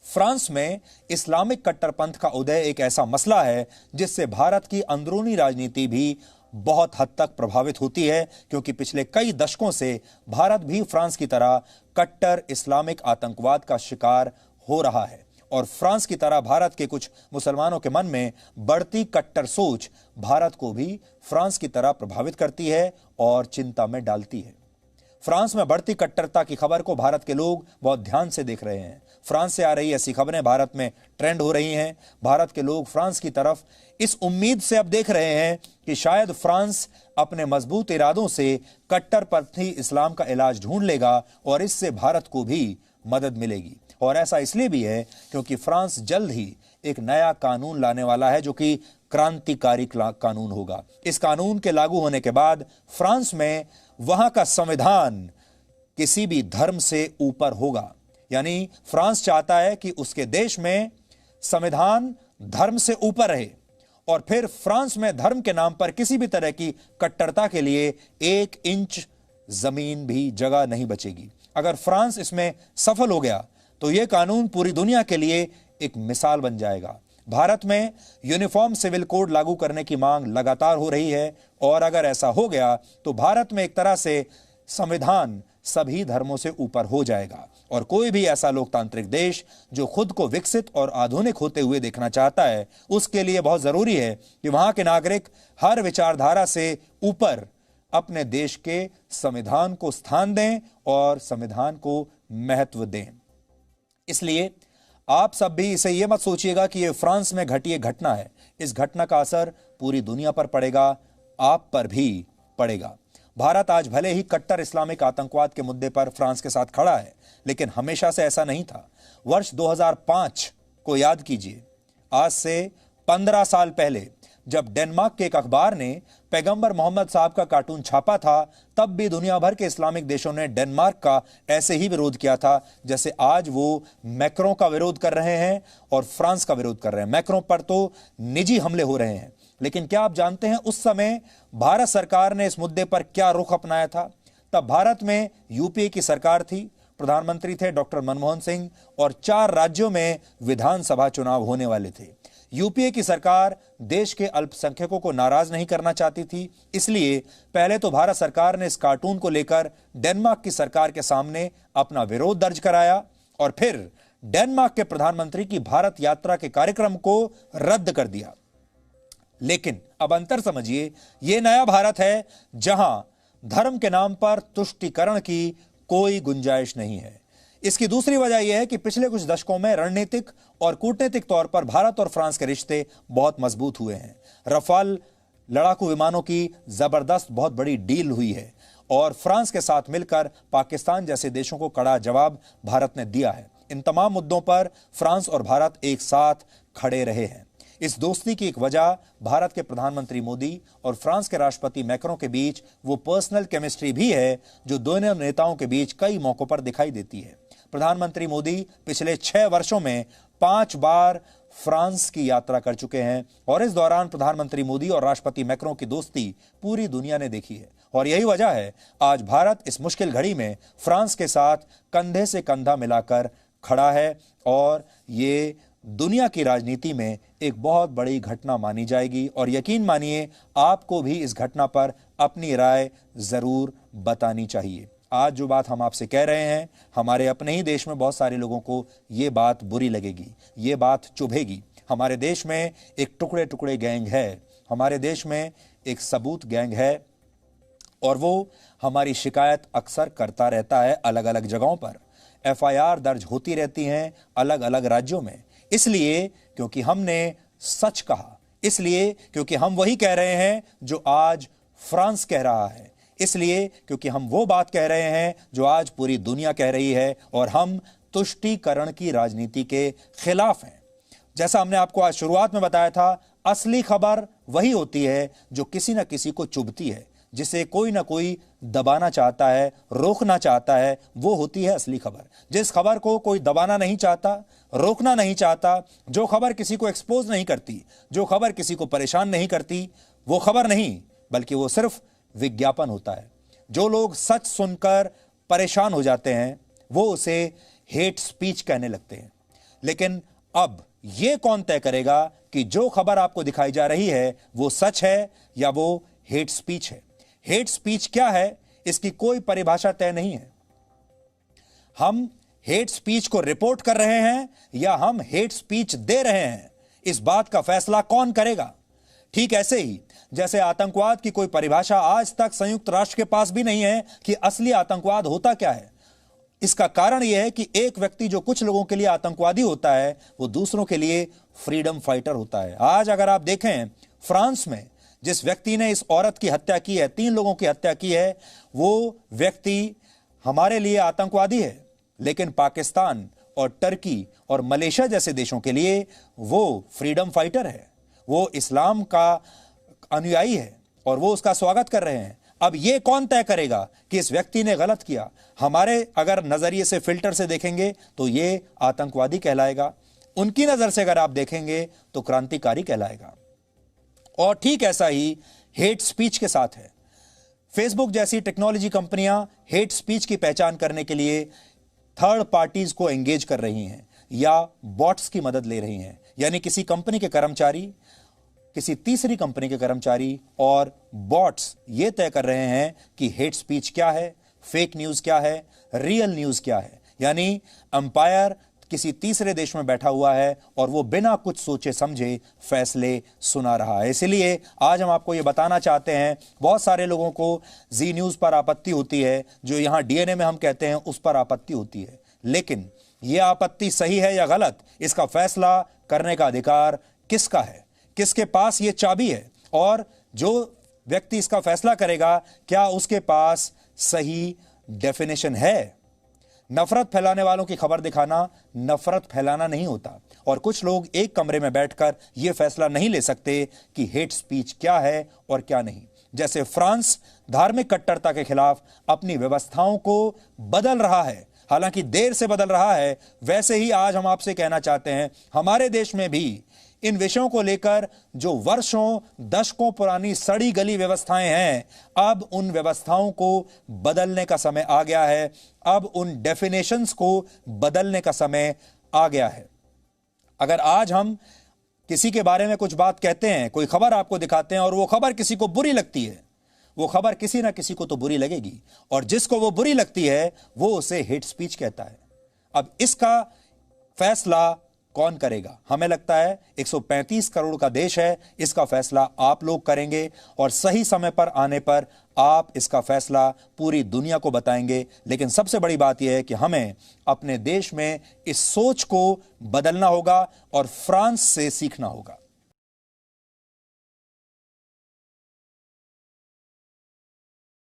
France में Islamic कट्टरपंथ का उदय एक ऐसा मसला है जिससे भारत की अंदरूनी राजनीति भी बहुत हद तक प्रभावित होती है, क्योंकि पिछले कई दशकों से भारत भी फ्रांस की तरह कट्टर इस्लामिक आतंकवाद का शिकार हो रहा है और फ्रांस की तरह भारत के कुछ मुसलमानों के मन में बढ़ती कट्टर सोच भारत को भी फ्रांस की तरह प्रभावित करती है और चिंता में डालती है। फ्रांस में बढ़ती कट्टरता की खबर को भारत के लोग बहुत ध्यान से देख रहे हैं। फ्रांस से आ रही ऐसी खबरें भारत में ट्रेंड हो रही हैं। भारत के लोग फ्रांस की तरफ इस उम्मीद से अब देख रहे हैं कि शायद फ्रांस अपने मजबूत इरादों से कट्टरपंथी इस्लाम का इलाज ढूंढ लेगा और इससे भारत को भी मदद मिलेगी। और ऐसा इसलिए भी है क्योंकि फ्रांस जल्द ही एक नया कानून लाने वाला है जो कि क्रांतिकारी कानून होगा। इस कानून के लागू होने के बाद फ्रांस में वहां का संविधान किसी भी धर्म से ऊपर होगा। यानी फ्रांस चाहता है कि उसके देश में संविधान धर्म से ऊपर रहे और फिर फ्रांस में धर्म के नाम पर किसी भी तरह की कट्टरता के लिए 1 इंच जमीन भी जगह नहीं बचेगी। अगर फ्रांस इसमें सफल हो गया तो यह कानून पूरी दुनिया के लिए एक मिसाल बन जाएगा। भारत में यूनिफॉर्म सिविल कोड लागू करने की मांग लगातार हो रही है और अगर ऐसा हो गया तो भारत में एक तरह से संविधान सभी धर्मों से ऊपर हो जाएगा और कोई भी ऐसा लोकतांत्रिक देश जो खुद को विकसित और आधुनिक होते हुए देखना चाहता है, उसके लिए बहुत जरूरी है कि वहां के नागरिक हर विचारधारा से ऊपर अपने देश के संविधान को स्थान दें और संविधान को महत्व दें। इसलिए आप सब भी इसे यह मत सोचिएगा कि यह फ्रांस में घटी एक घटना है। इस घटना का असर पूरी दुनिया पर पड़ेगा, आप पर भी पड़ेगा। भारत आज भले ही कट्टर इस्लामिक आतंकवाद के मुद्दे पर फ्रांस के साथ खड़ा है, लेकिन हमेशा से ऐसा नहीं था। वर्ष 2005 को याद कीजिए, आज से 15 साल पहले जब डेनमार्क के एक अखबार ने पैगंबर मोहम्मद साहब का कार्टून छापा था, तब भी दुनिया भर के इस्लामिक देशों ने डेनमार्क का ऐसे ही विरोध किया था जैसे आज वो मैक्रों का विरोध कर रहे हैं और फ्रांस का विरोध कर रहे हैं। मैक्रों पर तो निजी हमले हो रहे हैं। लेकिन क्या आप जानते हैं उस समय भारत सरकार ने इस मुद्दे पर क्या रुख अपनाया था? तब भारत में यूपीए की सरकार थी, प्रधानमंत्री थे डॉक्टर मनमोहन सिंह और 4 राज्यों में विधानसभा चुनाव होने वाले थे। यूपीए की सरकार देश के अल्पसंख्यकों को नाराज नहीं करना चाहती थी, इसलिए पहले तो भारत सरकार ने इस कार्टून को लेकर डेनमार्क की सरकार के सामने अपना विरोध दर्ज कराया और फिर डेनमार्क के प्रधानमंत्री की भारत यात्रा के कार्यक्रम को रद्द कर दिया। लेकिन अब अंतर समझिए, यह नया भारत है जहां धर्म के नाम पर तुष्टीकरण की कोई गुंजाइश नहीं है। इसकी दूसरी वजह यह है कि पिछले कुछ दशकों में रणनीतिक और कूटनीतिक तौर पर भारत और फ्रांस के रिश्ते बहुत मजबूत हुए हैं। रफाल लड़ाकू विमानों की जबरदस्त बहुत बड़ी डील हुई है और फ्रांस के साथ मिलकर पाकिस्तान जैसे देशों को कड़ा जवाब भारत ने दिया है। इन तमाम मुद्दों पर फ्रांस और भारत एक साथ खड़े रहे हैं। इस दोस्ती की एक वजह भारत के प्रधानमंत्री मोदी और फ्रांस के राष्ट्रपति मैक्रों के बीच वो पर्सनल केमिस्ट्री भी है जो दोनों नेताओं के बीच कई मौकों पर दिखाई देती है। प्रधानमंत्री मोदी पिछले 6 वर्षों में 5 बार फ्रांस की यात्रा कर चुके हैं और इस दौरान प्रधानमंत्री मोदी और राष्ट्रपति मैक्रों की दोस्ती पूरी दुनिया ने देखी है और यही वजह है आज भारत इस मुश्किल घड़ी में फ्रांस के साथ कंधे से कंधा मिलाकर खड़ा है और ये दुनिया की राजनीति में एक बहुत बड़ी घटना मानी जाएगी और यकीन मानिए आपको भी इस घटना पर अपनी राय जरूर बतानी चाहिए। आज जो बात हम आपसे कह रहे हैं, हमारे अपने ही देश में बहुत सारे लोगों को ये बात बुरी लगेगी, ये बात चुभेगी। हमारे देश में एक टुकड़े टुकड़े गैंग है, हमारे देश में एक सबूत गैंग है और वो हमारी शिकायत अक्सर करता रहता है अलग अलग जगहों पर। एफआईआर दर्ज होती रहती हैं अलग अलग राज्यों में, इसलिए क्योंकि हमने सच कहा, इसलिए क्योंकि हम वही कह रहे हैं जो आज फ्रांस कह रहा है, इसलिए क्योंकि हम वो बात कह रहे हैं जो आज पूरी दुनिया कह रही है और हम तुष्टीकरण की राजनीति के खिलाफ हैं। जैसा हमने आपको आज शुरुआत में बताया था, असली खबर वही होती है जो किसी न किसी को चुभती है, जिसे कोई ना कोई दबाना चाहता है, रोकना चाहता है, वो होती है असली खबर। जिस खबर को कोई दबाना नहीं चाहता, रोकना नहीं चाहता, जो खबर किसी को एक्सपोज नहीं करती, जो खबर किसी को परेशान नहीं करती, वो खबर नहीं बल्कि वो सिर्फ विज्ञापन होता है। जो लोग सच सुनकर परेशान हो जाते हैं वो उसे हेट स्पीच कहने लगते हैं। लेकिन अब यह कौन तय करेगा कि जो खबर आपको दिखाई जा रही है वो सच है या वो हेट स्पीच है? हेट स्पीच क्या है, इसकी कोई परिभाषा तय नहीं है। हम हेट स्पीच को रिपोर्ट कर रहे हैं या हम हेट स्पीच दे रहे हैं, इस बात का फैसला कौन करेगा? ठीक ऐसे ही जैसे आतंकवाद की कोई परिभाषा आज तक संयुक्त राष्ट्र के पास भी नहीं है कि असली आतंकवाद होता क्या है। इसका कारण यह है कि एक व्यक्ति जो कुछ लोगों के लिए आतंकवादी होता है वो दूसरों के लिए फ्रीडम फाइटर होता है। आज अगर आप देखें, फ्रांस में जिस व्यक्ति ने इस औरत की हत्या की है, 3 लोगों की हत्या की है, वो व्यक्ति हमारे लिए आतंकवादी है, लेकिन पाकिस्तान और टर्की और मलेशिया जैसे देशों के लिए वो फ्रीडम फाइटर है, वो इस्लाम का अनुयायी है और वो उसका स्वागत कर रहे हैं। अब ये कौन तय करेगा कि इस व्यक्ति ने गलत किया? हमारे अगर नजरिए से, फिल्टर से देखेंगे तो ये आतंकवादी कहलाएगा, उनकी नजर से अगर आप देखेंगे तो क्रांतिकारी कहलाएगा। और ठीक ऐसा ही हेट स्पीच के साथ है। फेसबुक जैसी टेक्नोलॉजी कंपनियां हेट स्पीच की पहचान करने के लिए थर्ड पार्टीज को एंगेज कर रही हैं या बॉट्स की मदद ले रही हैं, यानी किसी कंपनी के कर्मचारी, किसी तीसरी कंपनी के कर्मचारी और बॉट्स ये तय कर रहे हैं कि हेट स्पीच क्या है, फेक न्यूज क्या है, रियल न्यूज क्या है। यानी अंपायर किसी तीसरे देश में बैठा हुआ है और वो बिना कुछ सोचे समझे फैसले सुना रहा है। इसलिए आज हम आपको ये बताना चाहते हैं, बहुत सारे लोगों को जी न्यूज पर आपत्ति होती है, जो यहां डीएनए में हम कहते हैं उस पर आपत्ति होती है, लेकिन यह आपत्ति सही है या गलत, इसका फैसला करने का अधिकार किसका है? किसके पास ये चाबी है? और जो व्यक्ति इसका फैसला करेगा, क्या उसके पास सही डेफिनेशन है? नफरत फैलाने वालों की खबर दिखाना नफरत फैलाना नहीं होता, और कुछ लोग एक कमरे में बैठकर यह फैसला नहीं ले सकते कि हेट स्पीच क्या है और क्या नहीं। जैसे फ्रांस धार्मिक कट्टरता के खिलाफ अपनी व्यवस्थाओं को बदल रहा है, हालांकि देर से बदल रहा है, वैसे ही आज हम आपसे कहना चाहते हैं हमारे देश में भी इन विषयों को लेकर जो वर्षों दशकों पुरानी सड़ी गली व्यवस्थाएं हैं, अब उन व्यवस्थाओं को बदलने का समय आ गया है, अब उन डेफिनेशंस को बदलने का समय आ गया है। अगर आज हम किसी के बारे में कुछ बात कहते हैं, कोई खबर आपको दिखाते हैं और वो खबर किसी को बुरी लगती है, वो खबर किसी ना किसी को तो बुरी लगेगी, और जिसको वो बुरी लगती है वो उसे हेट स्पीच कहता है। अब इसका फैसला कौन करेगा? हमें लगता है 135 करोड़ का देश है, इसका फैसला आप लोग करेंगे और सही समय पर आने पर आप इसका फैसला पूरी दुनिया को बताएंगे। लेकिन सबसे बड़ी बात यह है कि हमें अपने देश में इस सोच को बदलना होगा और फ्रांस से सीखना होगा।